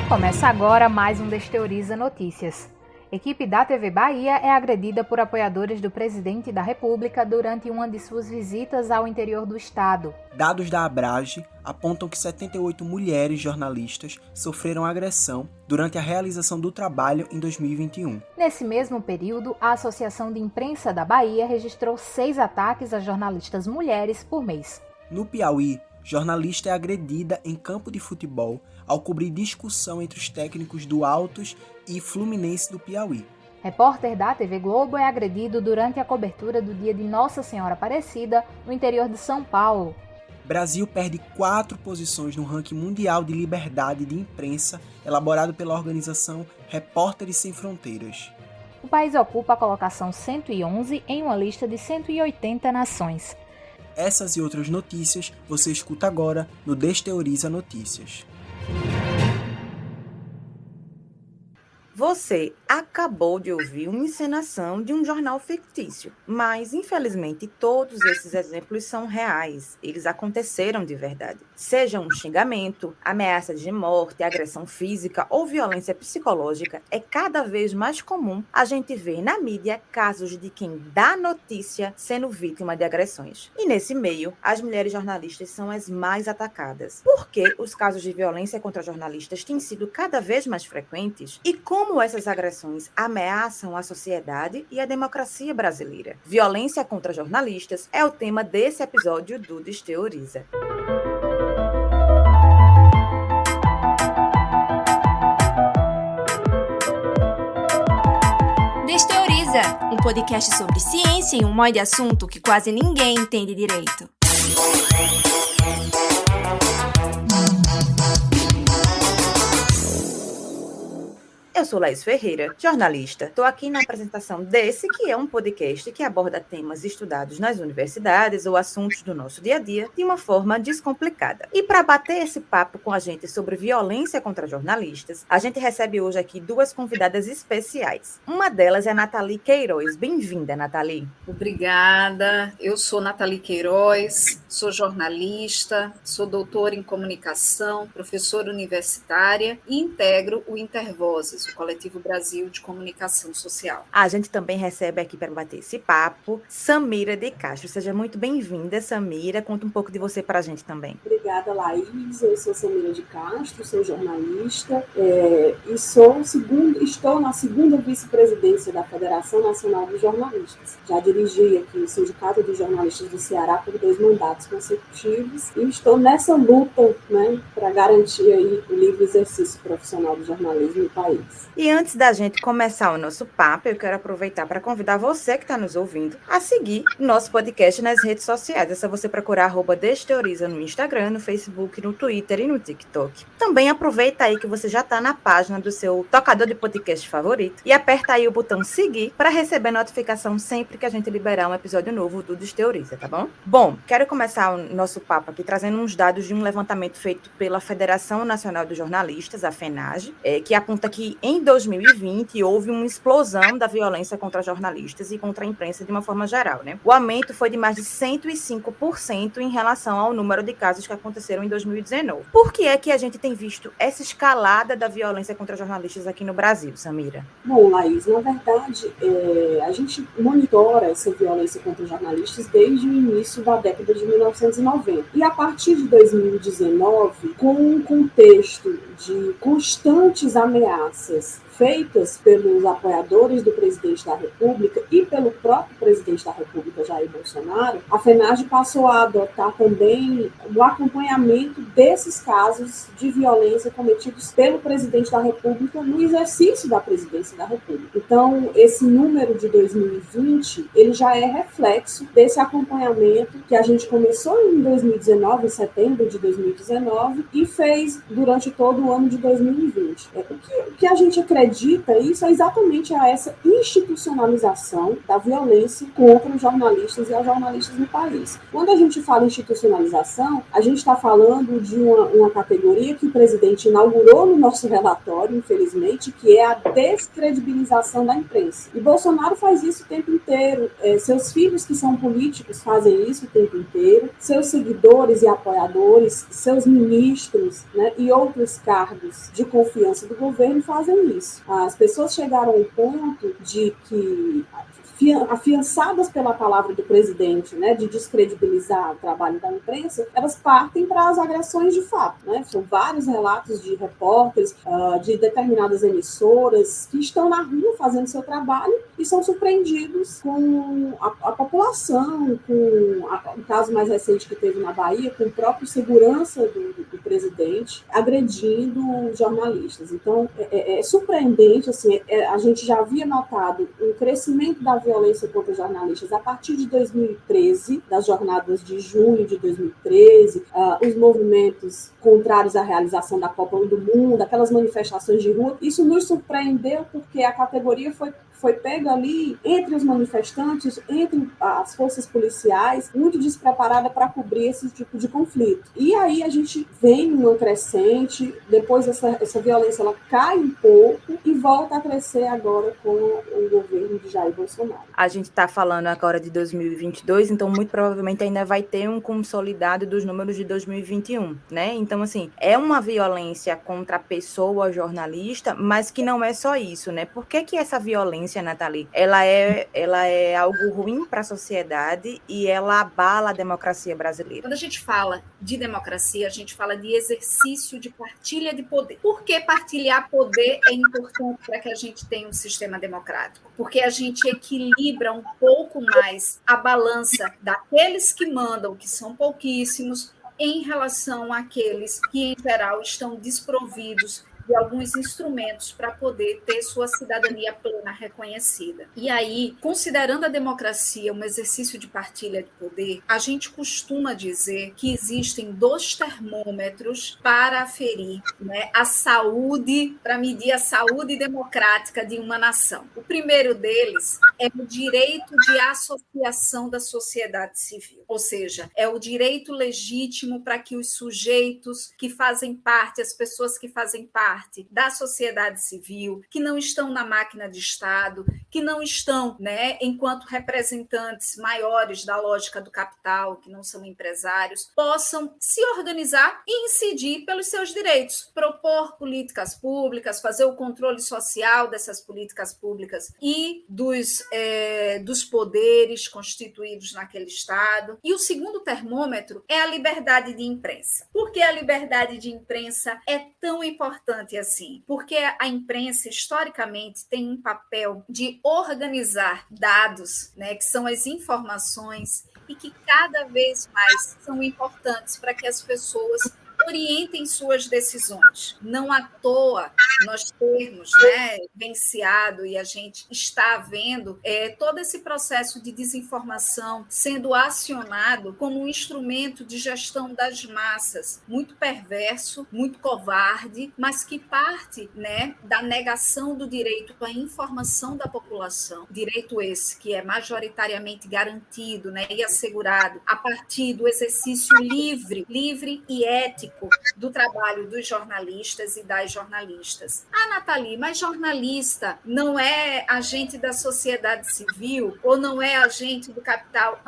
Começa agora mais um Desteoriza Notícias. Equipe da TV Bahia é agredida por apoiadores do presidente da República durante uma de suas visitas ao interior do estado. Dados da Abrage apontam que 78 mulheres jornalistas sofreram agressão durante a realização do trabalho em 2021. Nesse mesmo período, a Associação de Imprensa da Bahia registrou 6 ataques a jornalistas mulheres por mês. No Piauí, jornalista é agredida em campo de futebol ao cobrir discussão entre os técnicos do Altos e Fluminense do Piauí. Repórter da TV Globo é agredido durante a cobertura do dia de Nossa Senhora Aparecida no interior de São Paulo. Brasil perde 4 posições no ranking mundial de liberdade de imprensa elaborado pela organização Repórteres Sem Fronteiras. O país ocupa a colocação 111 em uma lista de 180 nações. Essas e outras notícias você escuta agora no Desteoriza Notícias. Você acabou de ouvir uma encenação de um jornal fictício, mas infelizmente todos esses exemplos são reais, eles aconteceram de verdade. Seja um xingamento, ameaça de morte, agressão física ou violência psicológica, é cada vez mais comum a gente ver na mídia casos de quem dá notícia sendo vítima de agressões. E nesse meio, as mulheres jornalistas são as mais atacadas. Por que os casos de violência contra jornalistas têm sido cada vez mais frequentes e como essas agressões ameaçam a sociedade e a democracia brasileira? Violência contra jornalistas é o tema desse episódio do Desteoriza. Desteoriza, um podcast sobre ciência e um monte de assunto que quase ninguém entende direito. Eu sou Laís Ferreira, jornalista. Estou aqui na apresentação desse, que é um podcast que aborda temas estudados nas universidades ou assuntos do nosso dia a dia de uma forma descomplicada. E para bater esse papo com a gente sobre violência contra jornalistas, a gente recebe hoje aqui 2 convidadas especiais. Uma delas é a Nathalie Queiroz. Bem-vinda, Nathalie. Obrigada. Eu sou Nathalie Queiroz, sou jornalista, sou doutora em comunicação, professora universitária e integro o Intervozes, o Coletivo Brasil de Comunicação Social. A gente também recebe aqui para bater esse papo Samira de Castro. Seja muito bem-vinda, Samira. Conta um pouco de você para a gente também. Obrigada, Laís. Eu sou Samira de Castro, sou jornalista e estou na segunda vice-presidência da Federação Nacional dos Jornalistas. Já dirigi aqui o Sindicato dos Jornalistas do Ceará por 2 mandatos consecutivos e estou nessa luta, para garantir aí o livre exercício profissional do jornalismo no país. E antes da gente começar o nosso papo, eu quero aproveitar para convidar você que está nos ouvindo a seguir o nosso podcast nas redes sociais. É só você procurar @Desteoriza no Instagram, no Facebook, no Twitter e no TikTok. Também aproveita aí que você já está na página do seu tocador de podcast favorito e aperta aí o botão seguir para receber notificação sempre que a gente liberar um episódio novo do Desteoriza, tá bom? Bom, quero começar o nosso papo aqui trazendo uns dados de um levantamento feito pela Federação Nacional dos Jornalistas, a FENAGE, que aponta que em 2020 houve uma explosão da violência contra jornalistas e contra a imprensa de uma forma geral, O aumento foi de mais de 105% em relação ao número de casos que aconteceram em 2019. Por que é que a gente tem visto essa escalada da violência contra jornalistas aqui no Brasil, Samira? Bom, Laís, na verdade, a gente monitora essa violência contra jornalistas desde o início da década de 1990. E a partir de 2019, com um contexto de constantes ameaças feitas pelos apoiadores do presidente da República e pelo próprio presidente da República, Jair Bolsonaro, a FENAGE passou a adotar também o acompanhamento desses casos de violência cometidos pelo presidente da República no exercício da presidência da República. Então, esse número de 2020, ele já é reflexo desse acompanhamento que a gente começou em 2019, em setembro de 2019, e fez durante todo o ano de 2020. O que a gente acredita acredita isso é exatamente a essa institucionalização da violência contra os jornalistas e as jornalistas no país. Quando a gente fala em institucionalização, a gente está falando de uma categoria que o presidente inaugurou no nosso relatório, infelizmente, que é a descredibilização da imprensa. E Bolsonaro faz isso o tempo inteiro. Seus filhos, que são políticos, fazem isso o tempo inteiro. Seus seguidores e apoiadores, seus ministros, né, e outros cargos de confiança do governo fazem isso. As pessoas chegaram ao ponto de que, afiançadas pela palavra do presidente, né, de descredibilizar o trabalho da imprensa, elas partem para as agressões de fato, né? São vários relatos de repórteres de determinadas emissoras que estão na rua fazendo seu trabalho e são surpreendidos com a população, com o caso mais recente que teve na Bahia, com o próprio segurança do presidente agredindo jornalistas. Então, é surpreendente, assim, a gente já havia notado um crescimento da violência contra jornalistas a partir de 2013, das jornadas de junho de 2013, os movimentos contrários à realização da Copa do Mundo, aquelas manifestações de rua. Isso nos surpreendeu porque a categoria foi pega ali entre os manifestantes, entre as forças policiais, muito despreparada para cobrir esse tipo de conflito. E aí a gente vem numa crescente, depois essa violência ela cai um pouco e volta a crescer agora com o governo de Jair Bolsonaro. A gente está falando agora de 2022, então muito provavelmente ainda vai ter um consolidado dos números de 2021, né? Então, assim, é uma violência contra a pessoa jornalista, mas que não é só isso, né? Por que essa violência, Nathalie, ela é algo ruim para a sociedade e ela abala a democracia brasileira? Quando a gente fala de democracia, a gente fala de exercício de partilha de poder. Por que partilhar poder é importante para que a gente tenha um sistema democrático? Porque a gente equilibra um pouco mais a balança daqueles que mandam, que são pouquíssimos, em relação àqueles que, em geral, estão desprovidos de alguns instrumentos para poder ter sua cidadania plena reconhecida. E aí, considerando a democracia um exercício de partilha de poder, a gente costuma dizer que existem 2 termômetros para aferir, né, a saúde, para medir a saúde democrática de uma nação. O primeiro deles é o direito de associação da sociedade civil, ou seja, é o direito legítimo para que os sujeitos que fazem parte, as pessoas que fazem parte da sociedade civil, que não estão na máquina de Estado, que não estão, né, enquanto representantes maiores da lógica do capital, que não são empresários, possam se organizar e incidir pelos seus direitos, propor políticas públicas, fazer o controle social dessas políticas públicas e dos poderes constituídos naquele Estado. E o segundo termômetro é a liberdade de imprensa. Por que a liberdade de imprensa é tão importante assim? Porque a imprensa, historicamente, tem um papel de organizar dados, né, que são as informações, e que cada vez mais são importantes para que as pessoas orientem suas decisões. Não à toa nós termos, né, vivenciado e a gente está vendo todo esse processo de desinformação sendo acionado como um instrumento de gestão das massas, muito perverso, muito covarde, mas que parte, né, da negação do direito à informação da população, direito esse que é majoritariamente garantido, né, e assegurado a partir do exercício livre e ético do trabalho dos jornalistas e das jornalistas. Nathalie, mas jornalista não é agente da sociedade civil ou não é agente do capital?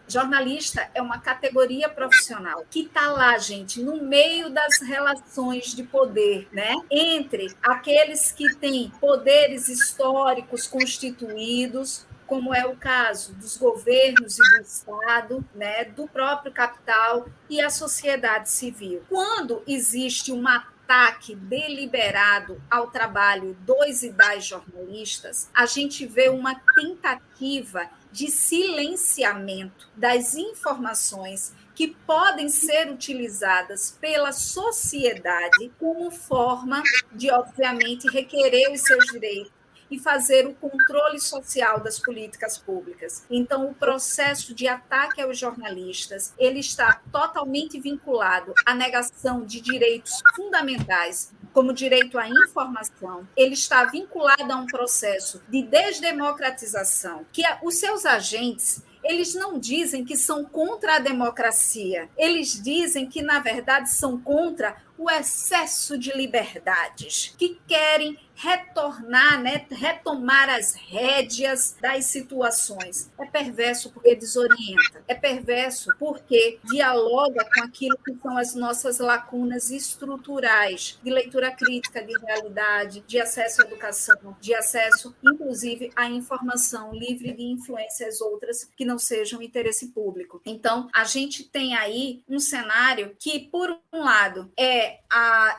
Jornalista é uma categoria profissional que está lá, gente, no meio das relações de poder, né? Entre aqueles que têm poderes históricos constituídos, como é o caso dos governos e do Estado, né, do próprio capital e a sociedade civil. Quando existe um ataque deliberado ao trabalho dos e das jornalistas, a gente vê uma tentativa de silenciamento das informações que podem ser utilizadas pela sociedade como forma de, obviamente, requerer os seus direitos e fazer o controle social das políticas públicas. Então, o processo de ataque aos jornalistas, ele está totalmente vinculado à negação de direitos fundamentais, como direito à informação, ele está vinculado a um processo de desdemocratização, que os seus agentes, eles não dizem que são contra a democracia, eles dizem que, na verdade, são contra o excesso de liberdades, que querem retornar, retomar as rédeas das situações. É perverso porque desorienta, é perverso porque dialoga com aquilo que são as nossas lacunas estruturais de leitura crítica de realidade, de acesso à educação, de acesso, inclusive, à informação livre de influências outras que não sejam interesse público. Então, a gente tem aí um cenário que, por um lado, é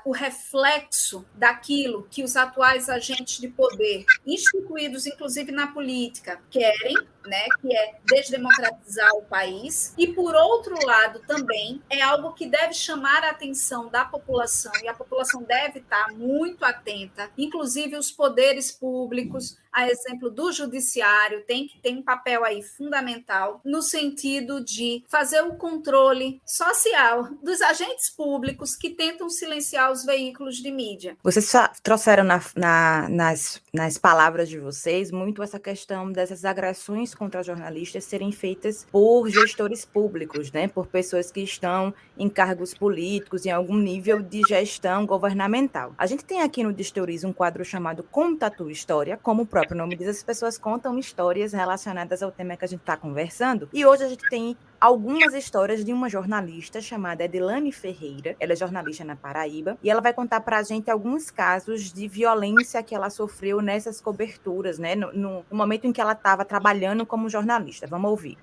o reflexo daquilo que os atuais agentes de poder, instituídos inclusive na política, querem, que é desdemocratizar o país, e, por outro lado, também é algo que deve chamar a atenção da população, e a população deve estar muito atenta, inclusive os poderes públicos, a exemplo do judiciário, tem um papel aí fundamental no sentido de fazer o controle social dos agentes públicos que tentam silenciar os veículos de mídia. Vocês trouxeram nas palavras de vocês muito essa questão dessas agressões contra jornalistas serem feitas por gestores públicos, por pessoas que estão em cargos políticos, em algum nível de gestão governamental. A gente tem aqui no Desteoriza um quadro chamado Conta a Tua História, como o próprio nome diz, as pessoas contam histórias relacionadas ao tema que a gente está conversando, e hoje a gente tem algumas histórias de uma jornalista chamada Edilane Ferreira. Ela é jornalista na Paraíba e ela vai contar para a gente alguns casos de violência que ela sofreu nessas coberturas, no momento em que ela estava trabalhando como jornalista. Vamos ouvir.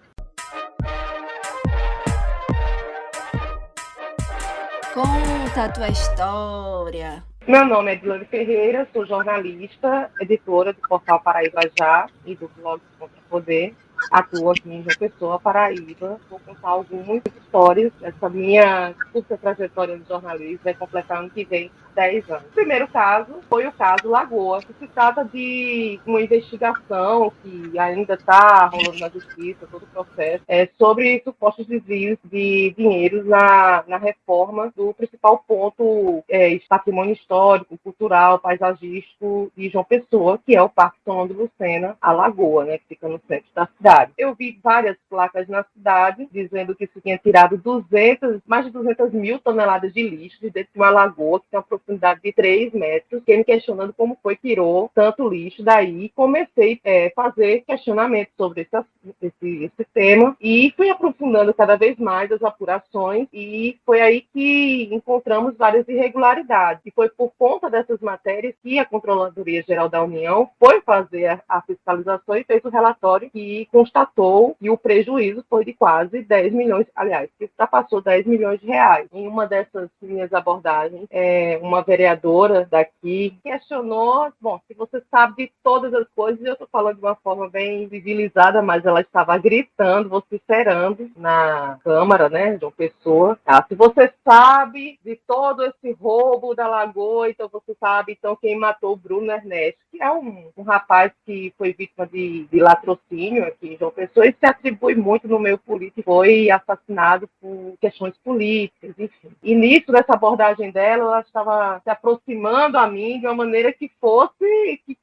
Conta a tua história. Meu nome é Edilane Ferreira, sou jornalista, editora do portal Paraíba Já e do blog Contra Poder. Atuo aqui em João Pessoa, Paraíba. Vou contar algumas histórias dessa minha curta trajetória de jornalismo. Vai completar ano que vem 10 anos. O primeiro caso foi o caso Lagoa, que se trata de uma investigação que ainda está rolando na justiça, todo o processo, sobre supostos desvios de dinheiro na reforma do principal ponto patrimônio histórico, cultural, paisagístico de João Pessoa, que é o Parque São João do Lucena, a Lagoa, que fica no centro da cidade. Eu vi várias placas na cidade dizendo que isso tinha tirado mais de 200 mil toneladas de lixo de dentro de uma lagoa que tem uma profundidade de 3 metros. Fiquei me questionando como foi que tirou tanto lixo daí. Comecei a fazer questionamentos sobre esse tema e fui aprofundando cada vez mais as apurações, e foi aí que encontramos várias irregularidades. E foi por conta dessas matérias que a Controladoria Geral da União foi fazer a fiscalização e fez o relatório que constatou que o prejuízo foi de quase 10 milhões, aliás, que ultrapassou 10 milhões de reais. Em uma dessas minhas abordagens, uma vereadora daqui questionou, se você sabe de todas as coisas, eu estou falando de uma forma bem civilizada, mas ela estava gritando, vociferando na Câmara, de uma pessoa. Se você sabe de todo esse roubo da Lagoa, então você sabe quem matou o Bruno Ernesto, que é um rapaz que foi vítima de latrocínio aqui em João Pessoa e se atribui muito no meio político, foi assassinado por questões políticas, enfim. E nisso, nessa abordagem dela, ela estava se aproximando a mim de uma maneira que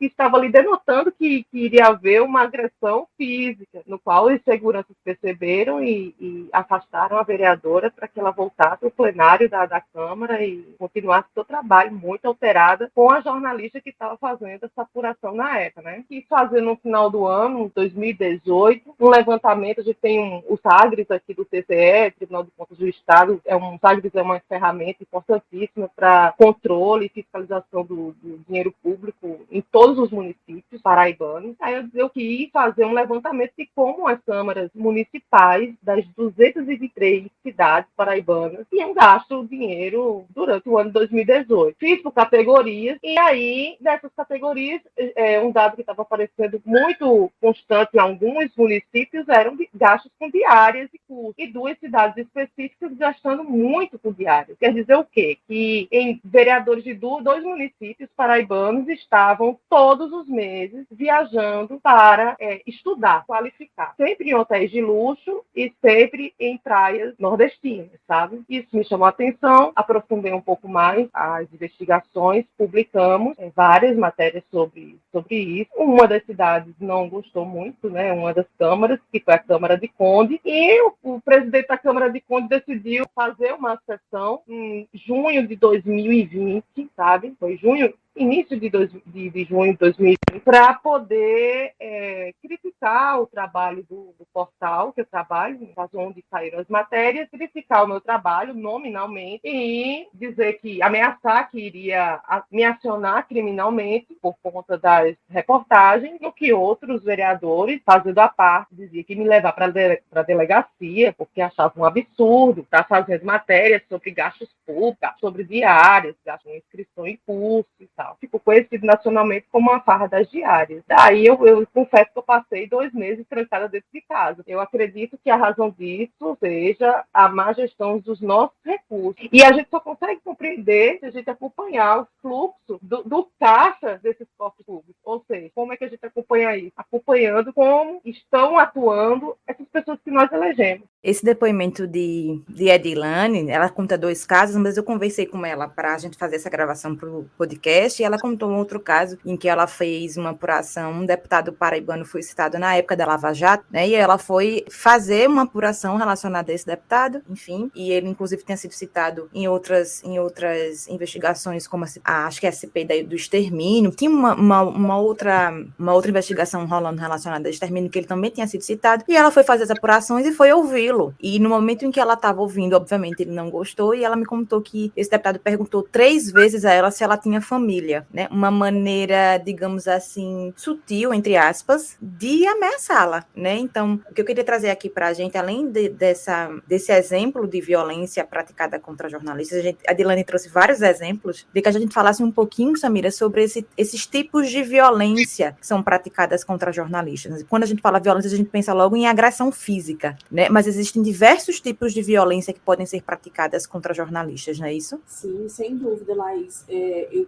estava ali denotando que iria haver uma agressão física, no qual os seguranças perceberam e afastaram a vereadora para que ela voltasse ao plenário da Câmara e continuasse seu trabalho, muito alterada com a jornalista que estava fazendo essa apuração na época, Quis fazer no final do ano, 2018, um levantamento. A gente tem o SAGRES aqui do TCE, Tribunal de Contas do Estado. O SAGRES é uma ferramenta importantíssima para controle e fiscalização do dinheiro público em todos os municípios paraibanos. Aí eu quis fazer um levantamento de como as câmaras municipais das 223 cidades paraibanas tinham gasto o dinheiro durante o ano de 2018. Fiz por categorias, e aí, dessas categorias, um dado que estava aparecendo muito constante em alguns 2 municípios eram gastos com diárias e custos, e 2 cidades específicas gastando muito com diárias. Quer dizer o quê? Que em vereadores de 2 municípios paraibanos estavam todos os meses viajando para estudar, qualificar, sempre em hotéis de luxo e sempre em praias nordestinas, sabe? Isso me chamou a atenção, aprofundei um pouco mais as investigações, publicamos várias matérias sobre isso. Uma das cidades não gostou muito, né? Uma das câmaras, que foi a Câmara de Conde, e o presidente da Câmara de Conde decidiu fazer uma sessão em junho de 2020, sabe? Foi início de junho de 2020, para poder criticar o trabalho do portal que eu trabalho, no caso onde saíram as matérias, criticar o meu trabalho nominalmente e dizer ameaçar que iria me acionar criminalmente por conta das reportagens, no que outros vereadores, fazendo a parte, diziam que me levar para a delegacia, porque achavam um absurdo estar fazendo matérias sobre gastos públicos, sobre diárias, gastos de inscrição em curso e tal. Ficou conhecido nacionalmente como a farra das diárias. Daí eu confesso que eu passei 2 meses trancada dentro de casa. Eu acredito que a razão disso seja a má gestão dos nossos recursos. E a gente só consegue compreender se a gente acompanhar o fluxo do caixa desses cofres públicos. Ou seja, como é que a gente acompanha isso? Acompanhando como estão atuando essas pessoas que nós elegemos. Esse depoimento de Edilane, ela conta 2 casos, mas eu conversei com ela para a gente fazer essa gravação para o podcast, e ela contou um outro caso em que ela fez uma apuração, um deputado paraibano foi citado na época da Lava Jato, né, e ela foi fazer uma apuração relacionada a esse deputado, enfim, e ele inclusive tinha sido citado em outras investigações, como acho que a CPI do extermínio, tinha uma outra investigação rolando relacionada ao extermínio que ele também tinha sido citado, e ela foi fazer as apurações e foi ouvi-lo. E no momento em que ela estava ouvindo, obviamente ele não gostou, e ela me contou que esse deputado perguntou 3 vezes a ela se ela tinha família, né? Uma maneira, digamos assim, sutil, entre aspas, de ameaçá-la, né? Então, o que eu queria trazer aqui para a gente, além desse exemplo de violência praticada contra jornalistas, a Dilane trouxe vários exemplos, de que a gente falasse um pouquinho, Samira, sobre esses tipos de violência que são praticadas contra jornalistas. Quando a gente fala violência, a gente pensa logo em agressão física, né? Mas existem diversos tipos de violência que podem ser praticadas contra jornalistas, não é isso? Sim, sem dúvida, Laís.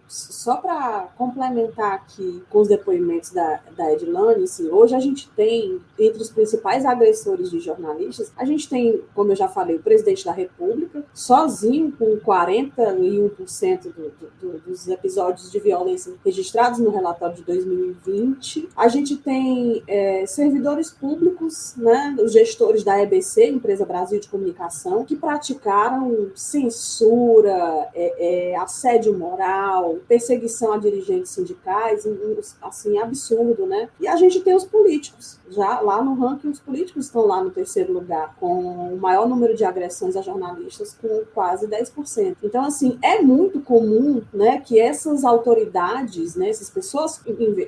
Só para complementar aqui com os depoimentos da Edilane, assim, hoje a gente tem, entre os principais agressores de jornalistas, a gente tem, como eu já falei, o presidente da República, sozinho com 41% dos episódios de violência registrados no relatório de 2020. A gente tem servidores públicos, né, os gestores da EBC, Empresa Brasil de Comunicação, que praticaram censura, assédio moral, perseguição a dirigentes sindicais, assim, absurdo, né? E a gente tem os políticos, já lá no ranking, os políticos estão lá no 3º lugar, com o maior número de agressões a jornalistas, com quase 10%. Então, assim, é muito comum, né, que essas autoridades, né, essas pessoas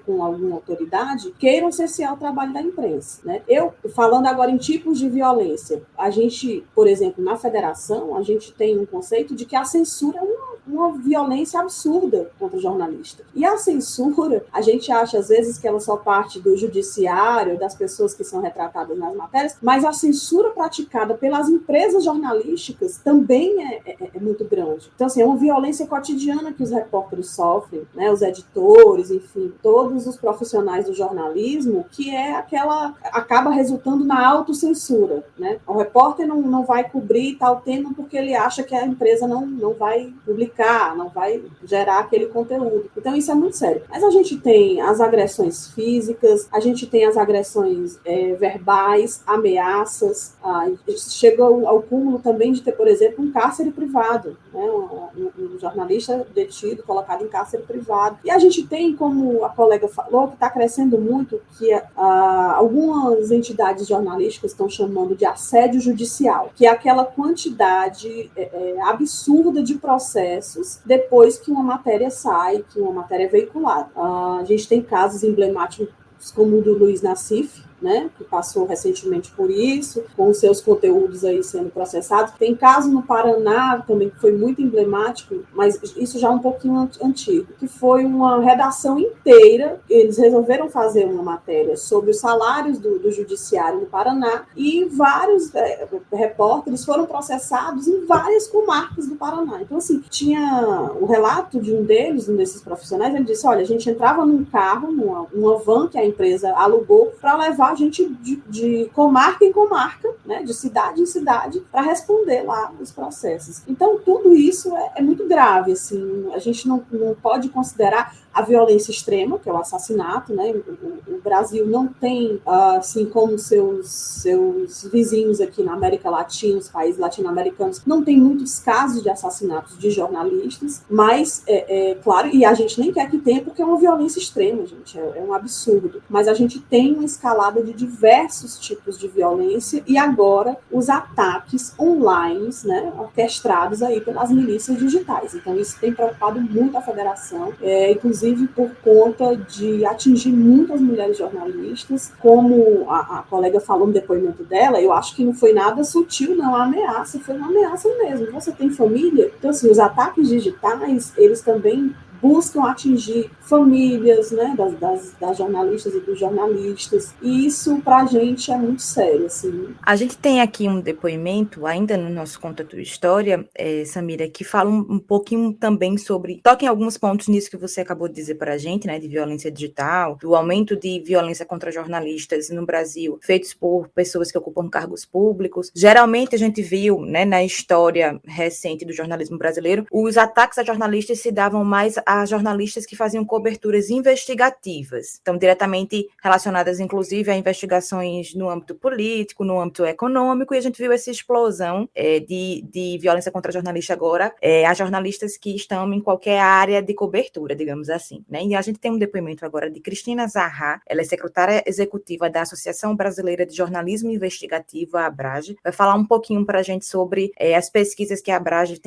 com alguma autoridade, queiram cercear o trabalho da imprensa, né? Eu, falando agora em tipos de violência, a gente, por exemplo, na federação, a gente tem um conceito de que a censura é uma violência absurda contra o jornalista. E a censura, a gente acha às vezes que ela só parte do judiciário, das pessoas que são retratadas nas matérias, mas a censura praticada pelas empresas jornalísticas também é muito grande. Então, assim, é uma violência cotidiana que os repórteres sofrem, né, os editores, enfim, todos os profissionais do jornalismo, que acaba resultando na autocensura, né? O repórter não vai cobrir tal tema porque ele acha que a empresa não vai publicar, não vai gerar aquele conteúdo. Então, isso é muito sério. Mas a gente tem as agressões físicas, a gente tem as agressões verbais, ameaças, chegou ao cúmulo também de ter, por exemplo, um cárcere privado, né? Um jornalista detido, colocado em cárcere privado. E a gente tem, como a colega falou, que está crescendo muito, que algumas entidades jornalísticas estão chamando de assédio judicial, que é aquela quantidade absurda de processos depois que uma matéria sai, que uma matéria é veiculada. A gente tem casos emblemáticos como o do Luiz Nassif, né, que passou recentemente por isso, com os seus conteúdos aí sendo processados. Tem caso no Paraná também que foi muito emblemático, mas isso já é um pouquinho antigo, que foi uma redação inteira, eles resolveram fazer uma matéria sobre os salários do judiciário no Paraná, e vários repórteres foram processados em várias comarcas do Paraná. Então, assim, tinha o relato de um desses profissionais, ele disse, olha, a gente entrava num carro, numa van que a empresa alugou, para levar a gente de comarca em comarca, né, de cidade em cidade, para responder lá os processos. Então, tudo isso é muito grave, assim, a gente não pode considerar a violência extrema, que é o assassinato, né? O Brasil não tem, assim como seus vizinhos aqui na América Latina, os países latino-americanos, não tem muitos casos de assassinatos de jornalistas, mas, claro, e a gente nem quer que tenha, porque é uma violência extrema, gente, é um absurdo. Mas a gente tem uma escalada de diversos tipos de violência, e agora os ataques online, né, orquestrados aí pelas milícias digitais. Então, isso tem preocupado muito a federação, inclusive por conta de atingir muitas mulheres jornalistas, como a colega falou no depoimento dela, eu acho que não foi nada sutil, não, a ameaça, foi uma ameaça mesmo. Você tem família? Então, assim, os ataques digitais, eles também buscam atingir famílias, né, das jornalistas e dos jornalistas, e isso para a gente é muito sério, assim. A gente tem aqui um depoimento, ainda no nosso Conta Tua História, Samira, que fala um pouquinho também sobre, toca em alguns pontos nisso que você acabou de dizer para a gente, né, de violência digital, do aumento de violência contra jornalistas no Brasil, feitos por pessoas que ocupam cargos públicos. Geralmente a gente viu, né, na história recente do jornalismo brasileiro, os ataques a jornalistas se davam mais a jornalistas que faziam coberturas investigativas, então diretamente relacionadas, inclusive, a investigações no âmbito político, no âmbito econômico, e a gente viu essa explosão de violência contra jornalista agora, a jornalistas que estão em qualquer área de cobertura, digamos assim, né? E a gente tem um depoimento agora de Cristina Zarra, ela é secretária executiva da Associação Brasileira de Jornalismo Investigativo, a ABRAGE, vai falar um pouquinho para a gente sobre as pesquisas que a ABRAGE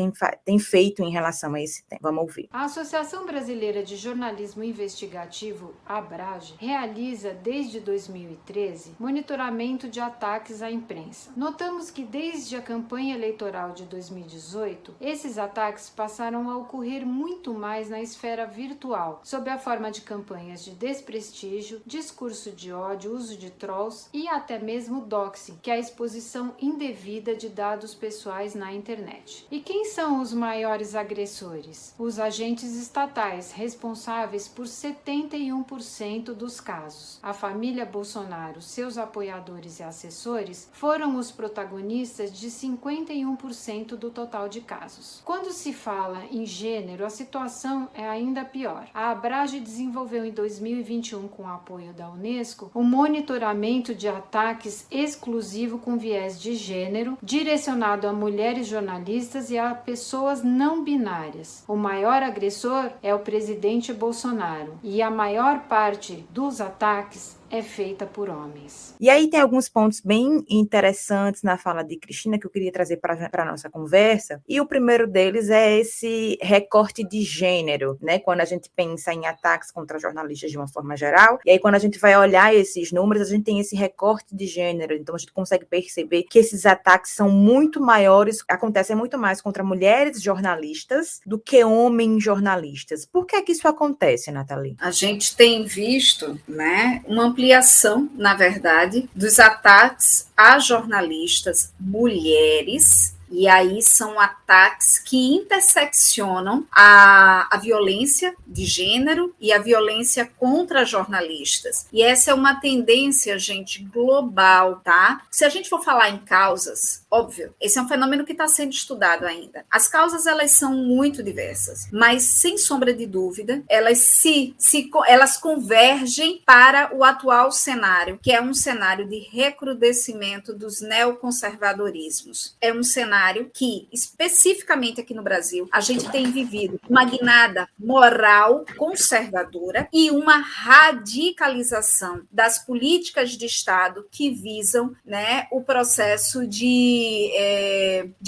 tem feito em relação a esse tema. Vamos ouvir. A Associação Brasileira de Jornalismo Investigativo, ABRAGE, realiza desde 2013 monitoramento de ataques à imprensa. Notamos que desde a campanha eleitoral de 2018, esses ataques passaram a ocorrer muito mais na esfera virtual, sob a forma de campanhas de desprestígio, discurso de ódio, uso de trolls e até mesmo doxing, que é a exposição indevida de dados pessoais na internet. E quem são os maiores agressores? Os agentes estatais, responsáveis por 71% dos casos. A família Bolsonaro, seus apoiadores e assessores foram os protagonistas de 51% do total de casos. Quando se fala em gênero, a situação é ainda pior. A ABRAGE desenvolveu em 2021, com o apoio da Unesco, um monitoramento de ataques exclusivo com viés de gênero, direcionado a mulheres jornalistas e a pessoas não binárias. O maior agressor é o presidente Bolsonaro, e a maior parte dos ataques é feita por homens. E aí tem alguns pontos bem interessantes na fala de Cristina que eu queria trazer para a nossa conversa, e o primeiro deles é esse recorte de gênero, né? Quando a gente pensa em ataques contra jornalistas de uma forma geral, e aí quando a gente vai olhar esses números, a gente tem esse recorte de gênero, então a gente consegue perceber que esses ataques são muito maiores, acontecem muito mais contra mulheres jornalistas do que homens jornalistas. Por que é que isso acontece, Nathalie? A gente tem visto, né, uma ampliação, na verdade, dos ataques a jornalistas mulheres, e aí são ataques que interseccionam a violência de gênero e a violência contra jornalistas. E essa é uma tendência, gente, global, tá? Se a gente for falar em causas, óbvio, esse é um fenômeno que está sendo estudado ainda. As causas, elas são muito diversas, mas, sem sombra de dúvida, elas convergem para o atual cenário, que é um cenário de recrudescimento dos neoconservadorismos. É um cenário cenário que, especificamente aqui no Brasil, a gente tem vivido uma guinada moral conservadora e uma radicalização das políticas de Estado que visam, né, o processo de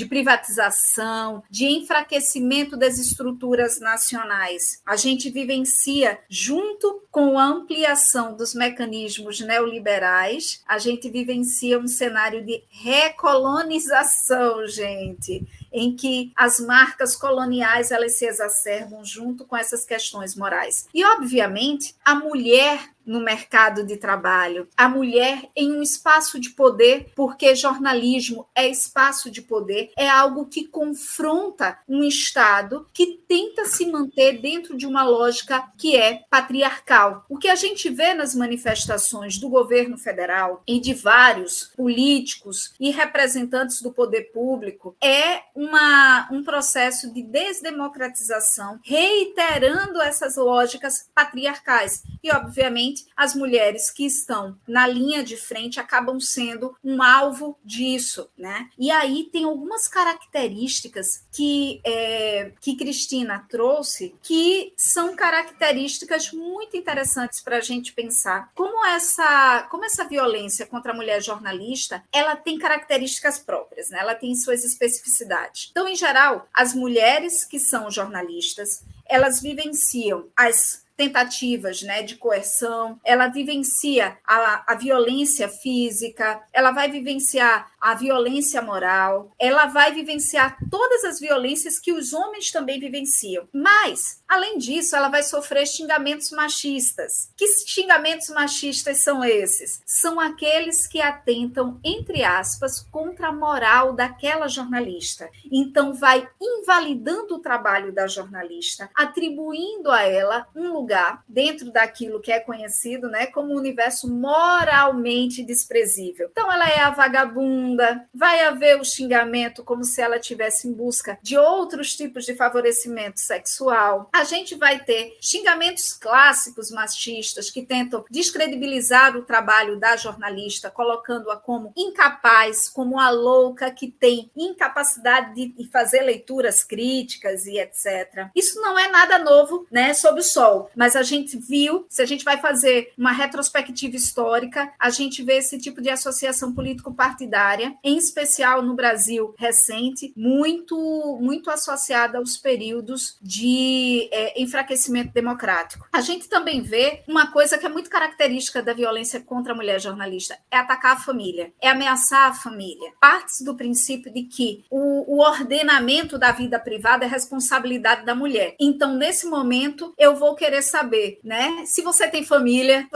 privatização, de enfraquecimento das estruturas nacionais. A gente vivencia, junto com a ampliação dos mecanismos neoliberais, a gente vivencia um cenário de recolonização, gente, em que as marcas coloniais elas se exacerbam junto com essas questões morais. E, obviamente, a mulher no mercado de trabalho, a mulher em um espaço de poder, porque jornalismo é espaço de poder, é algo que confronta um Estado que tenta se manter dentro de uma lógica que é patriarcal. O que a gente vê nas manifestações do governo federal e de vários políticos e representantes do poder público é um processo de desdemocratização, reiterando essas lógicas patriarcais. E, obviamente, as mulheres que estão na linha de frente acabam sendo um alvo disso, né? E aí tem algumas características que Cristina trouxe que são características muito interessantes para a gente pensar. Como essa violência contra a mulher jornalista, ela tem características próprias, né? Ela tem suas especificidades. Então, em geral, as mulheres que são jornalistas, elas vivenciam as tentativas, né, de coerção, ela vivencia a violência física, ela vai vivenciar a violência moral, ela vai vivenciar todas as violências que os homens também vivenciam. Mas, além disso, ela vai sofrer xingamentos machistas. Que xingamentos machistas são esses? São aqueles que atentam, entre aspas, contra a moral daquela jornalista. Então, vai invalidando o trabalho da jornalista, atribuindo a ela um lugar dentro daquilo que é conhecido, né, como um universo moralmente desprezível. Então, ela é a vagabunda, vai haver o xingamento como se ela estivesse em busca de outros tipos de favorecimento sexual. A gente vai ter xingamentos clássicos machistas que tentam descredibilizar o trabalho da jornalista, colocando-a como incapaz, como a louca que tem incapacidade de fazer leituras críticas e etc. Isso não é nada novo, né, sob o sol, mas a gente viu, se a gente vai fazer uma retrospectiva histórica, a gente vê esse tipo de associação político-partidária, em especial no Brasil recente, muito, muito associada aos períodos de enfraquecimento democrático. A gente também vê uma coisa que é muito característica da violência contra a mulher jornalista, é atacar a família, é ameaçar a família. Parte do princípio de que o ordenamento da vida privada é responsabilidade da mulher. Então, nesse momento, eu vou querer saber, né? Se você tem família,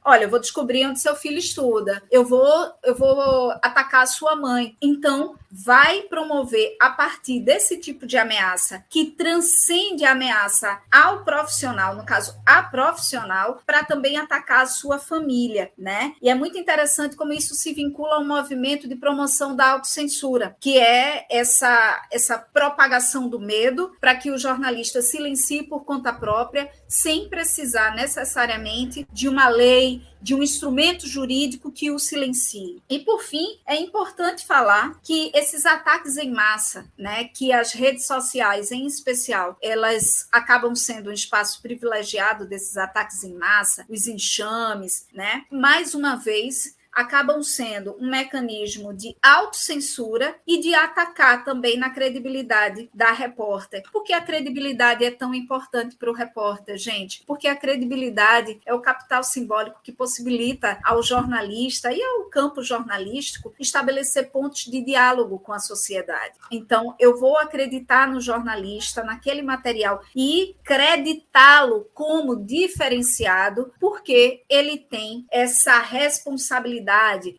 olha, eu vou descobrir onde seu filho estuda, eu vou atacar a sua mãe. Então, vai promover, a partir desse tipo de ameaça, que transcende a ameaça ao profissional, no caso, a profissional, para também atacar a sua família, né? E é muito interessante como isso se vincula a um movimento de promoção da autocensura, que é essa propagação do medo para que o jornalista silencie por conta própria, sem precisar necessariamente de uma lei, de um instrumento jurídico que o silencie. E, por fim, é importante falar que esses ataques em massa, né, que as redes sociais, em especial, elas acabam sendo um espaço privilegiado desses ataques em massa, os enxames, né, mais uma vez, acabam sendo um mecanismo de autocensura e de atacar também na credibilidade da repórter. Por que a credibilidade é tão importante para o repórter, gente? Porque a credibilidade é o capital simbólico que possibilita ao jornalista e ao campo jornalístico estabelecer pontos de diálogo com a sociedade. Então, eu vou acreditar no jornalista, naquele material, e creditá-lo como diferenciado, porque ele tem essa responsabilidade,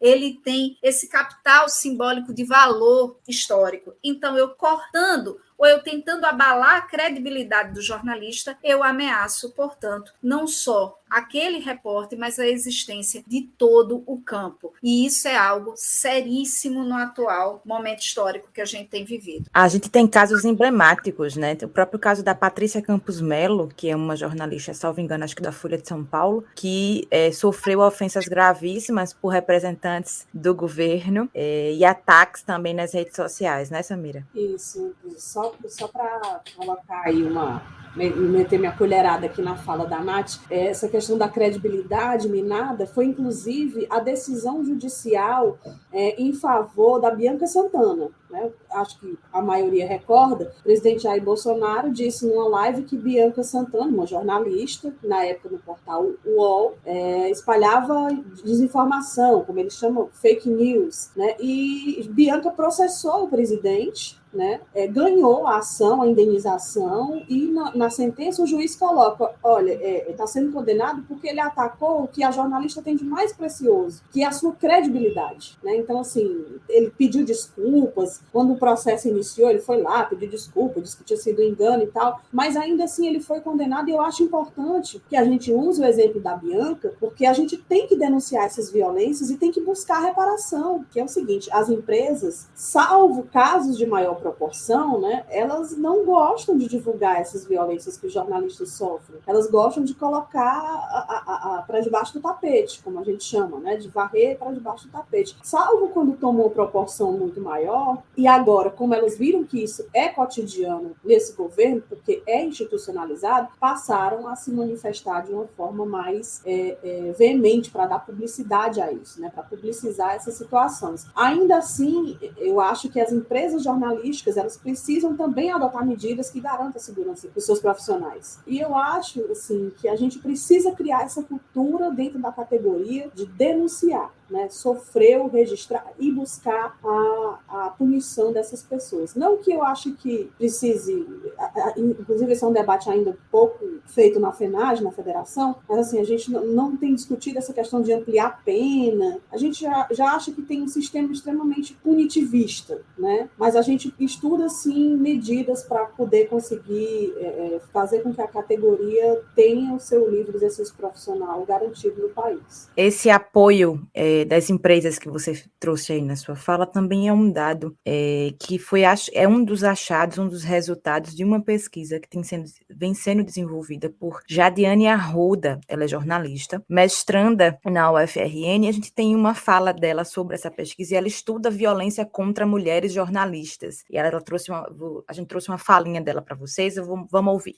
ele tem esse capital simbólico de valor histórico. Então, eu cortando ou eu tentando abalar a credibilidade do jornalista, eu ameaço, portanto, não só aquele repórter, mas a existência de todo o campo. E isso é algo seríssimo no atual momento histórico que a gente tem vivido. A gente tem casos emblemáticos, né? O próprio caso da Patrícia Campos Melo, que é uma jornalista, salvo engano, acho que da Folha de São Paulo, que sofreu ofensas gravíssimas por representantes do governo e ataques também nas redes sociais, né, Samira? Isso, só para colocar aí meter minha colherada aqui na fala da Nath, essa questão da credibilidade minada foi, inclusive, a decisão judicial em favor da Bianca Santana, né? Acho que a maioria recorda, o presidente Jair Bolsonaro disse numa live que Bianca Santana, uma jornalista, na época no portal UOL, espalhava desinformação, como eles chamam, fake news, né? E Bianca processou o presidente, né, ganhou a ação, a indenização, e na sentença o juiz coloca, olha, está sendo condenado porque ele atacou o que a jornalista tem de mais precioso, que é a sua credibilidade, né? Então, assim, ele pediu desculpas, quando o processo iniciou, ele foi lá, pediu desculpa, disse que tinha sido engano e tal, mas ainda assim ele foi condenado, e eu acho importante que a gente use o exemplo da Bianca, porque a gente tem que denunciar essas violências e tem que buscar reparação, que é o seguinte, as empresas, salvo casos de maior proporção, né, elas não gostam de divulgar essas violências que os jornalistas sofrem. Elas gostam de colocar para debaixo do tapete, como a gente chama, né, de varrer para debaixo do tapete. Salvo quando tomou uma proporção muito maior, e agora, como elas viram que isso é cotidiano nesse governo, porque é institucionalizado, passaram a se manifestar de uma forma mais veemente para dar publicidade a isso, né, para publicizar essas situações. Ainda assim, eu acho que as empresas jornalísticas elas precisam também adotar medidas que garantam a segurança dos seus profissionais. E eu acho assim, que a gente precisa criar essa cultura dentro da categoria de denunciar, né, sofreu, registrar e buscar a punição dessas pessoas. Não que eu acho que precise, inclusive esse é um debate ainda pouco feito na FENAGE, na federação, mas assim, a gente não tem discutido essa questão de ampliar a pena, a gente já acha que tem um sistema extremamente punitivista, né, mas a gente estuda, sim, medidas para poder conseguir fazer com que a categoria tenha o seu livre exercício profissional garantido no país. Esse apoio das empresas que você trouxe aí na sua fala também é um dado que é um dos achados, um dos resultados de uma pesquisa que vem sendo desenvolvida por Jadiane Arruda, ela é jornalista, mestranda na UFRN, e a gente tem uma fala dela sobre essa pesquisa, e ela estuda violência contra mulheres jornalistas. E a gente trouxe uma falinha dela para vocês, vamos ouvir.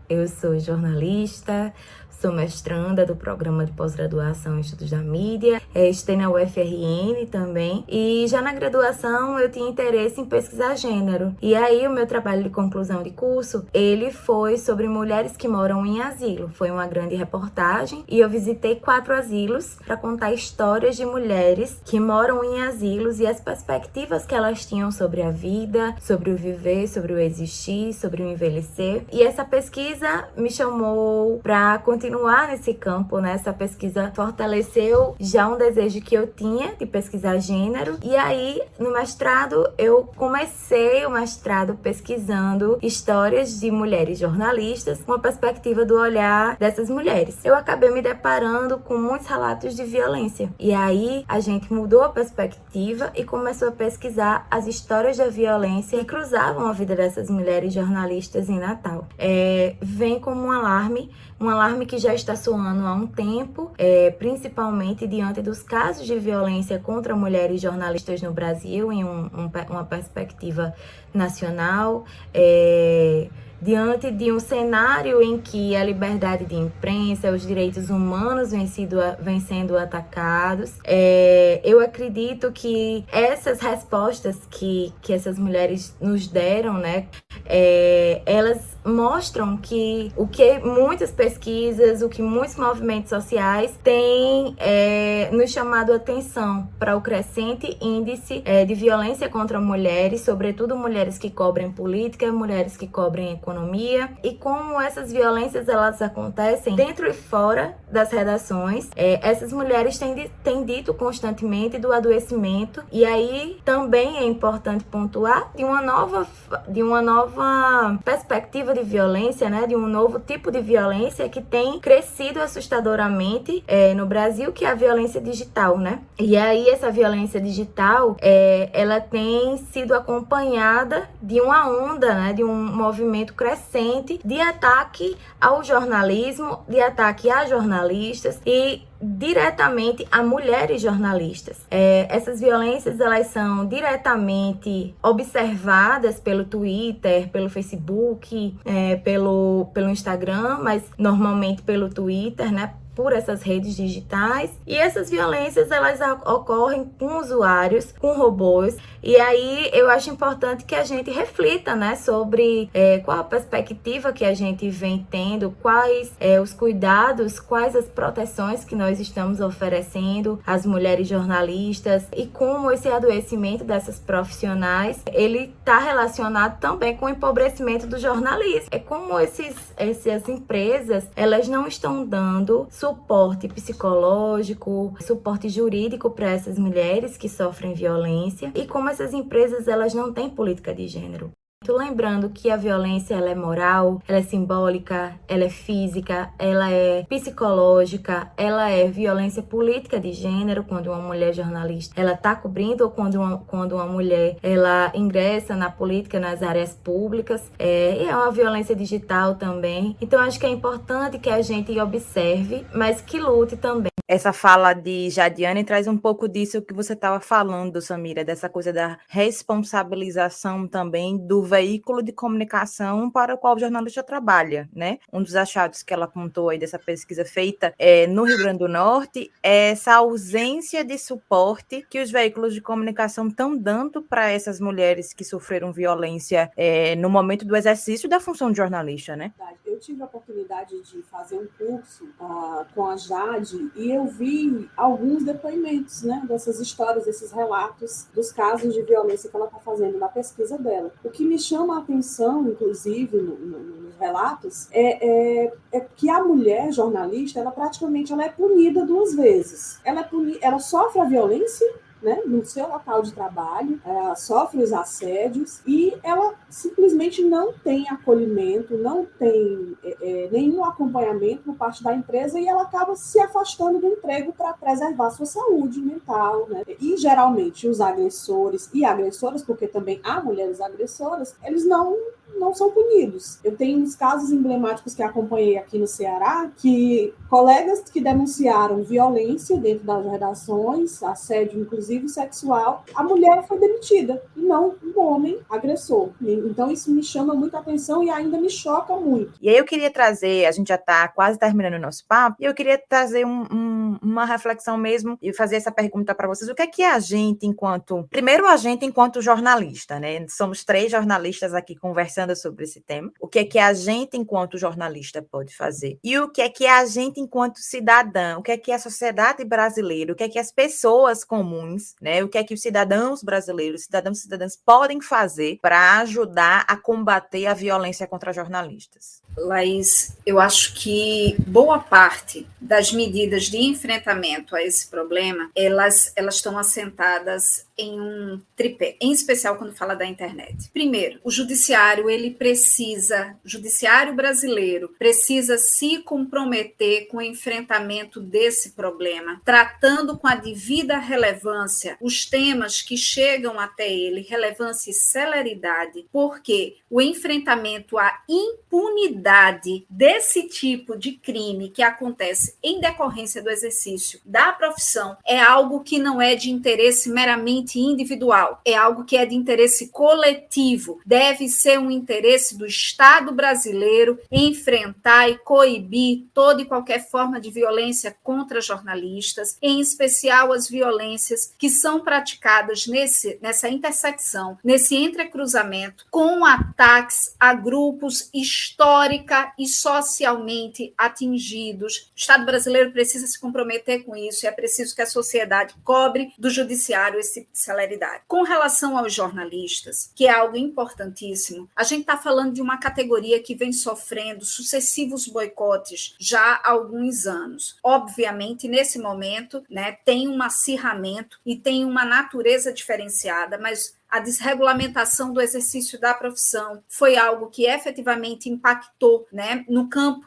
Eu sou jornalista, sou mestranda do programa de pós-graduação em Estudos da Mídia, estudei na UFRN também, e já na graduação eu tinha interesse em pesquisar gênero. E aí o meu trabalho de conclusão de curso, ele foi sobre mulheres que moram em asilo. Foi uma grande reportagem e eu visitei 4 asilos para contar histórias de mulheres que moram em asilos e as perspectivas que elas tinham sobre a vida, sobre o viver, sobre o existir, sobre o envelhecer. E essa pesquisa me chamou para continuar nesse campo, né? Essa pesquisa fortaleceu já um desejo que eu tinha de pesquisar gênero. E aí, no mestrado, eu comecei o mestrado pesquisando histórias de mulheres jornalistas, com a perspectiva do olhar dessas mulheres. Eu acabei me deparando com muitos relatos de violência. E aí, a gente mudou a perspectiva e começou a pesquisar as histórias da violência que cruzavam a vida dessas mulheres jornalistas em Natal. Vem como um alarme que já está soando há um tempo, principalmente diante dos casos de violência contra mulheres jornalistas no Brasil, em uma perspectiva nacional, diante de um cenário em que a liberdade de imprensa, os direitos humanos vêm sendo atacados. Eu acredito que essas respostas que essas mulheres nos deram, né, elas mostram que o que muitas pesquisas, o que muitos movimentos sociais têm nos chamado a atenção para o crescente índice de violência contra mulheres, sobretudo mulheres que cobrem política, mulheres que cobrem economia e como essas violências elas acontecem dentro e fora das redações. Essas mulheres têm dito constantemente do adoecimento, e aí também é importante pontuar de uma nova perspectiva de violência, né, de um novo tipo de violência que tem crescido assustadoramente no Brasil, que é a violência digital, né? E aí essa violência digital, ela tem sido acompanhada de uma onda, né, de um movimento crescente de ataque ao jornalismo, de ataque a jornalistas e diretamente a mulheres jornalistas. Essas violências elas são diretamente observadas pelo Twitter, pelo Facebook, pelo Instagram, mas normalmente pelo Twitter, né? Por essas redes digitais, e essas violências elas ocorrem com usuários, com robôs, e aí eu acho importante que a gente reflita, né, sobre qual a perspectiva que a gente vem tendo, quais os cuidados, quais as proteções que nós estamos oferecendo às mulheres jornalistas e como esse adoecimento dessas profissionais ele está relacionado também com o empobrecimento do jornalismo. É como essas empresas elas não estão dando suporte psicológico, suporte jurídico para essas mulheres que sofrem violência, e como essas empresas elas não têm política de gênero. Lembrando que a violência ela é moral, ela é simbólica, ela é física, ela é psicológica, ela é violência política de gênero, quando uma mulher jornalista ela está cobrindo, ou quando uma mulher ela ingressa na política, nas áreas públicas, e é uma violência digital também. Então acho que é importante que a gente observe, mas que lute também. Essa fala de Jadiane traz um pouco disso que você estava falando, Samira, dessa coisa da responsabilização também do veículo de comunicação para o qual o jornalista trabalha, né? Um dos achados que ela apontou aí dessa pesquisa feita no Rio Grande do Norte é essa ausência de suporte que os veículos de comunicação estão dando para essas mulheres que sofreram violência no momento do exercício da função de jornalista, né? Eu tive a oportunidade de fazer um curso com a Jade e eu vi alguns depoimentos, né, dessas histórias, desses relatos dos casos de violência que ela está fazendo na pesquisa dela. O que me chama a atenção, inclusive, nos relatos, é que a mulher jornalista, ela praticamente é punida duas vezes. Ela sofre a violência, né, no seu local de trabalho, sofre os assédios e ela simplesmente não tem acolhimento, não tem nenhum acompanhamento por parte da empresa, e ela acaba se afastando do emprego para preservar sua saúde mental, né? E geralmente os agressores e agressoras, porque também há mulheres agressoras, eles não são punidos. Eu tenho uns casos emblemáticos que acompanhei aqui no Ceará, que colegas que denunciaram violência dentro das redações, assédio inclusive sexual, a mulher foi demitida, e não um homem agressor. Então isso me chama muita atenção e ainda me choca muito. E aí eu queria trazer, a gente já está quase terminando o nosso papo, e eu queria trazer uma reflexão mesmo e fazer essa pergunta para vocês. O que é que a gente enquanto jornalista, né? Somos 3 jornalistas aqui conversando sobre esse tema. O que é que a gente enquanto jornalista pode fazer? E o que é que a gente enquanto cidadã, o que é que a sociedade brasileira, o que é que as pessoas comuns, né? O que é que os cidadãos brasileiros, cidadãos e cidadãs podem fazer para ajudar a combater a violência contra jornalistas? Laís, eu acho que boa parte das medidas de enfrentamento a esse problema, elas estão assentadas em um tripé, em especial quando fala da internet. Primeiro, o judiciário brasileiro precisa se comprometer com o enfrentamento desse problema, tratando com a devida relevância os temas que chegam até ele, relevância e celeridade, porque o enfrentamento à impunidade desse tipo de crime que acontece em decorrência do exercício da profissão é algo que não é de interesse meramente individual, é algo que é de interesse coletivo, deve ser um interesse do Estado brasileiro enfrentar e coibir toda e qualquer forma de violência contra jornalistas, em especial as violências que são praticadas nessa intersecção, nesse entrecruzamento com ataques a grupos históricos histórica e socialmente atingidos. O Estado brasileiro precisa se comprometer com isso e é preciso que a sociedade cobre do judiciário esse tipo de celeridade. Com relação aos jornalistas, que é algo importantíssimo, a gente está falando de uma categoria que vem sofrendo sucessivos boicotes já há alguns anos. Obviamente, nesse momento, né, tem um acirramento e tem uma natureza diferenciada, mas a desregulamentação do exercício da profissão foi algo que efetivamente impactou, né, no campo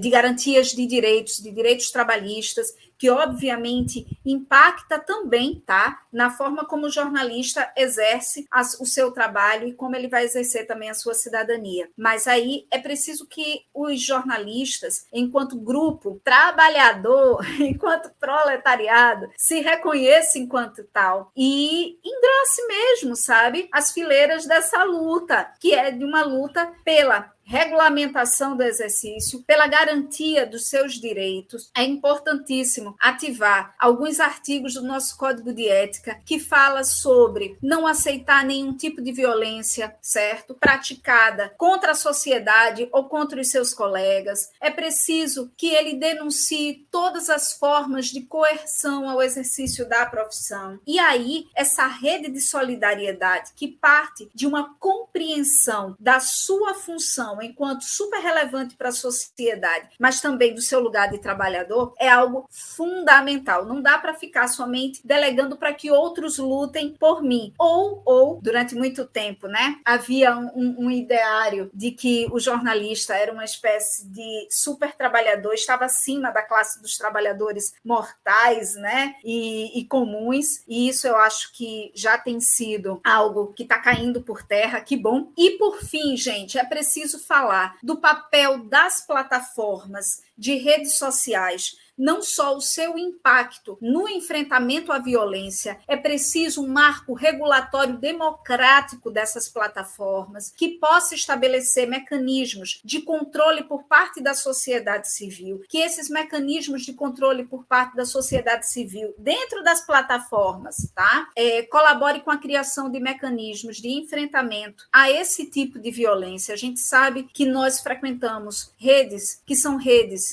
de garantias de direitos trabalhistas, que obviamente impacta também, tá, na forma como o jornalista exerce o seu trabalho e como ele vai exercer também a sua cidadania. Mas aí é preciso que os jornalistas, enquanto grupo trabalhador, enquanto proletariado, se reconheçam enquanto tal e engrosse mesmo, sabe, as fileiras dessa luta, que é de uma luta pela regulamentação do exercício, pela garantia dos seus direitos. É importantíssimo ativar alguns artigos do nosso Código de Ética que fala sobre não aceitar nenhum tipo de violência, certo? Praticada contra a sociedade ou contra os seus colegas. É preciso que ele denuncie todas as formas de coerção ao exercício da profissão. E aí, essa rede de solidariedade que parte de uma compreensão da sua função enquanto super relevante para a sociedade, mas também do seu lugar de trabalhador, é algo fundamental. Não dá para ficar somente delegando para que outros lutem por mim. Ou durante muito tempo, né, havia um ideário de que o jornalista era uma espécie de super trabalhador, estava acima da classe dos trabalhadores mortais, né, e comuns, e isso eu acho que já tem sido algo que está caindo por terra, que bom. E por fim, gente, é preciso falar do papel das plataformas de redes sociais, não só o seu impacto no enfrentamento à violência, é preciso um marco regulatório democrático dessas plataformas que possa estabelecer mecanismos de controle por parte da sociedade civil, que esses mecanismos de controle por parte da sociedade civil dentro das plataformas, tá? Colabore com a criação de mecanismos de enfrentamento a esse tipo de violência. A gente sabe que nós frequentamos redes que são redes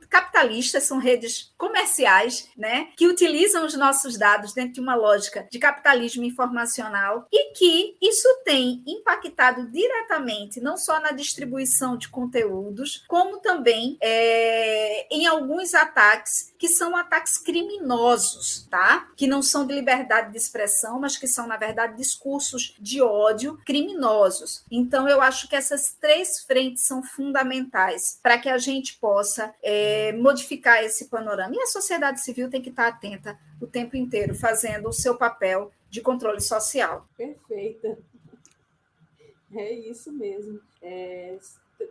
capitalistas, são redes comerciais, né, que utilizam os nossos dados dentro de uma lógica de capitalismo informacional e que isso tem impactado diretamente não só na distribuição de conteúdos, como também em alguns ataques que são ataques criminosos, tá? Que não são de liberdade de expressão, mas que são, na verdade, discursos de ódio criminosos. Então, eu acho que essas três frentes são fundamentais para que a gente possa modificar esse panorama. E a sociedade civil tem que estar atenta o tempo inteiro, fazendo o seu papel de controle social. Perfeita. É isso mesmo.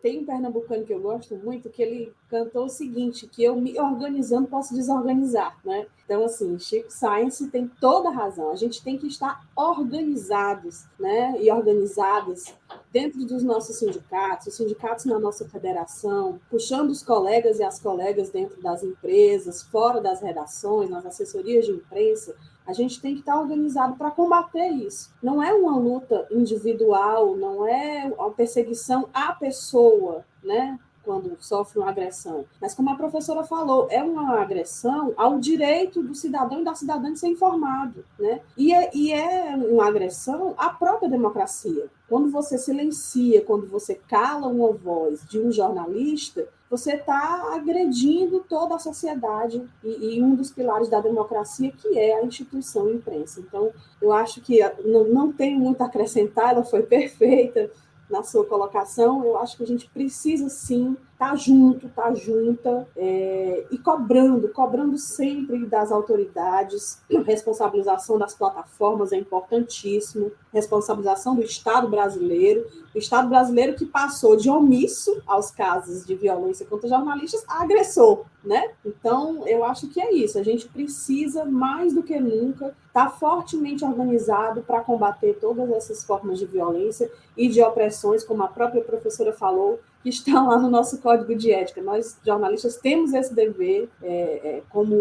Tem um pernambucano que eu gosto muito, que ele cantou o seguinte, que eu me organizando posso desorganizar, né? Então, assim, Chico Science tem toda a razão. A gente tem que estar organizados, né? E organizadas dentro dos nossos sindicatos, os sindicatos na nossa federação, puxando os colegas e as colegas dentro das empresas, fora das redações, nas assessorias de imprensa. A gente tem que estar organizado para combater isso. Não é uma luta individual, não é uma perseguição à pessoa, né, quando sofre uma agressão. Mas, como a professora falou, é uma agressão ao direito do cidadão e da cidadã de ser informado, né? E é uma agressão à própria democracia. Quando você silencia, quando você cala uma voz de um jornalista, você está agredindo toda a sociedade e um dos pilares da democracia, que é a instituição imprensa. Então, eu acho que não tenho muito a acrescentar, ela foi perfeita na sua colocação. Eu acho que a gente precisa, sim, estar junto, estar junta e cobrando sempre das autoridades. Responsabilização das plataformas é importantíssimo, responsabilização do Estado brasileiro, o Estado brasileiro que passou de omisso aos casos de violência contra jornalistas a agressor, né? Então, eu acho que é isso, a gente precisa, mais do que nunca, estar fortemente organizado para combater todas essas formas de violência e de opressões, como a própria professora falou, que estão lá no nosso Código de Ética. Nós, jornalistas, temos esse dever como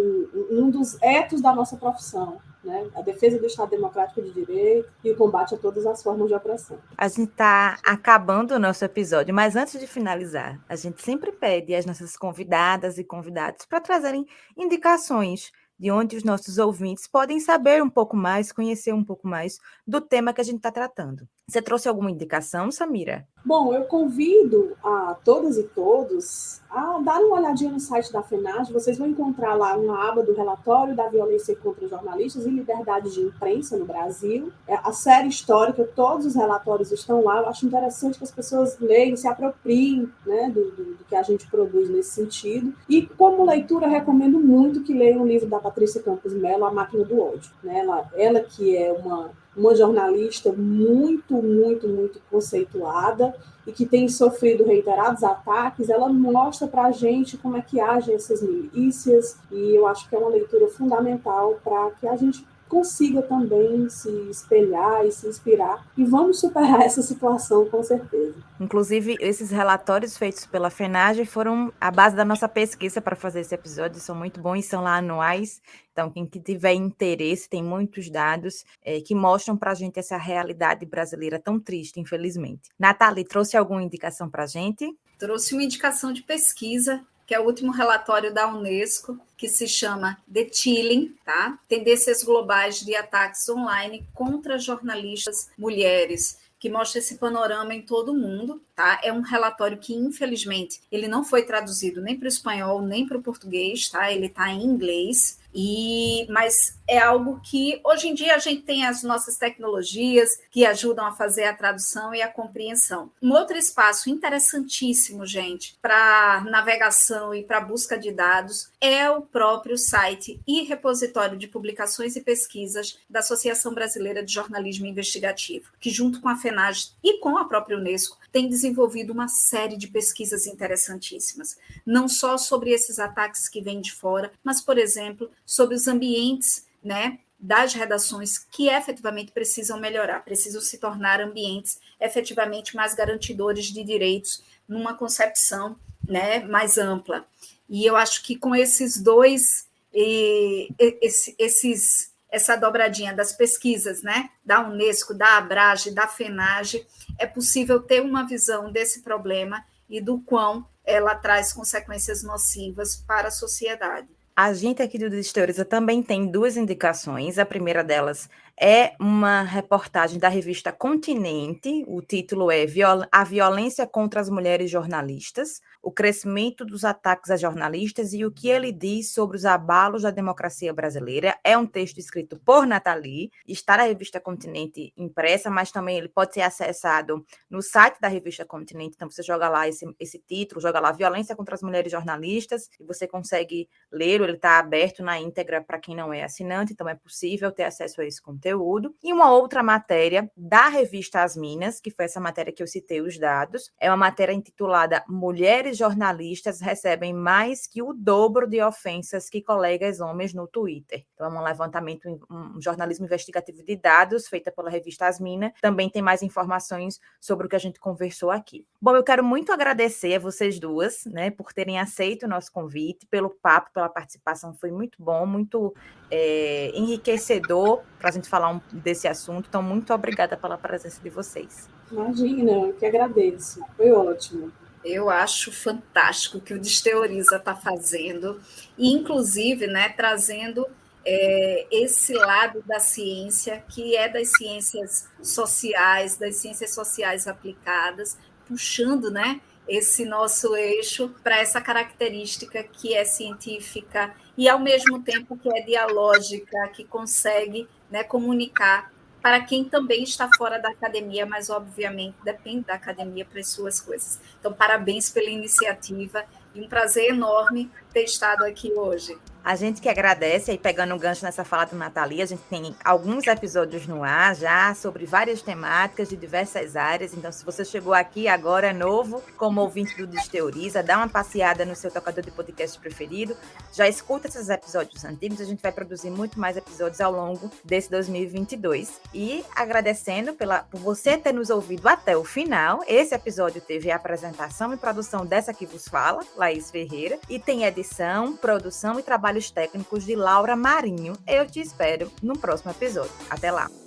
um dos etos da nossa profissão, né? A defesa do Estado Democrático de Direito e o combate a todas as formas de opressão. A gente está acabando o nosso episódio, mas antes de finalizar, a gente sempre pede às nossas convidadas e convidados para trazerem indicações de onde os nossos ouvintes podem saber um pouco mais, conhecer um pouco mais do tema que a gente está tratando. Você trouxe alguma indicação, Samira? Bom, eu convido a todas e todos a dar uma olhadinha no site da FENAGE. Vocês vão encontrar lá uma aba do relatório da violência contra jornalistas e liberdade de imprensa no Brasil. A série histórica, todos os relatórios estão lá. Eu acho interessante que as pessoas leiam, se apropriem, né, do que a gente produz nesse sentido. E como leitura, recomendo muito que leiam o livro da Patrícia Campos Mello, A Máquina do Ódio. Né? Ela que é uma jornalista muito conceituada e que tem sofrido reiterados ataques, ela mostra para a gente como é que agem essas milícias, e eu acho que é uma leitura fundamental para que a gente consiga também se espelhar e se inspirar, e vamos superar essa situação com certeza. Inclusive, esses relatórios feitos pela FENAGE foram a base da nossa pesquisa para fazer esse episódio, são muito bons, são lá anuais, então quem tiver interesse, tem muitos dados que mostram para a gente essa realidade brasileira tão triste, infelizmente. Nathalie, trouxe alguma indicação para a gente? Trouxe uma indicação de pesquisa, que é o último relatório da Unesco, que se chama The Chilling, tá? Tendências globais de ataques online contra jornalistas mulheres, que mostra esse panorama em todo o mundo, tá? É um relatório que, infelizmente, ele não foi traduzido nem para o espanhol, nem para o português, tá? Ele está em inglês, mas é algo que, hoje em dia, a gente tem as nossas tecnologias que ajudam a fazer a tradução e a compreensão. Um outro espaço interessantíssimo, gente, para navegação e para busca de dados é o próprio site e repositório de publicações e pesquisas da Associação Brasileira de Jornalismo Investigativo, que, junto com a FENAGE e com a própria Unesco, tem desenvolvido uma série de pesquisas interessantíssimas, não só sobre esses ataques que vêm de fora, mas, por exemplo, sobre os ambientes, né, das redações que efetivamente precisam melhorar, precisam se tornar ambientes efetivamente mais garantidores de direitos numa concepção, né, mais ampla. E eu acho que com esses dois, essa dobradinha das pesquisas, né, da Unesco, da Abrage, da FENAGE, é possível ter uma visão desse problema e do quão ela traz consequências nocivas para a sociedade. A gente aqui do Desteoriza também tem duas indicações. A primeira delas é uma reportagem da revista Continente. O título é A Violência contra as Mulheres Jornalistas, o crescimento dos ataques a jornalistas e o que ele diz sobre os abalos da democracia brasileira. É um texto escrito por Nathalie, está na revista Continente impressa, mas também ele pode ser acessado no site da revista Continente. Então você joga lá esse título, joga lá Violência contra as Mulheres Jornalistas e você consegue ler. Ele está aberto na íntegra para quem não é assinante, então é possível ter acesso a esse conteúdo. E uma outra matéria da revista As Minas, que foi essa matéria que eu citei os dados, é uma matéria intitulada Mulheres Jornalistas recebem mais que o dobro de ofensas que colegas homens no Twitter. Então é um levantamento, um jornalismo investigativo de dados, feita pela revista As Minas. Também tem mais informações sobre o que a gente conversou aqui. Bom, eu quero muito agradecer a vocês duas, né, por terem aceito o nosso convite, pelo papo, pela participação, foi muito bom, muito enriquecedor para a gente falar desse assunto. Então, muito obrigada pela presença de vocês. Imagina, eu que agradeço. Foi ótimo. Eu acho fantástico o que o Desteoriza está fazendo, e, inclusive, né, trazendo esse lado da ciência, que é das ciências sociais aplicadas, puxando, né, esse nosso eixo para essa característica que é científica e, ao mesmo tempo, que é dialógica, que consegue, né, comunicar para quem também está fora da academia, mas, obviamente, depende da academia para as suas coisas. Então, parabéns pela iniciativa e um prazer enorme ter estado aqui hoje. A gente que agradece, aí pegando um gancho nessa fala da Nathalie, a gente tem alguns episódios no ar já sobre várias temáticas de diversas áreas, então se você chegou aqui agora é novo, como ouvinte do Desteoriza, dá uma passeada no seu tocador de podcast preferido, já escuta esses episódios antigos, a gente vai produzir muito mais episódios ao longo desse 2022. E agradecendo por você ter nos ouvido até o final. Esse episódio teve a apresentação e produção dessa que vos fala, Laís Ferreira, e tem edição, produção e trabalhos técnicos de Laura Marinho. Eu te espero no próximo episódio. Até lá!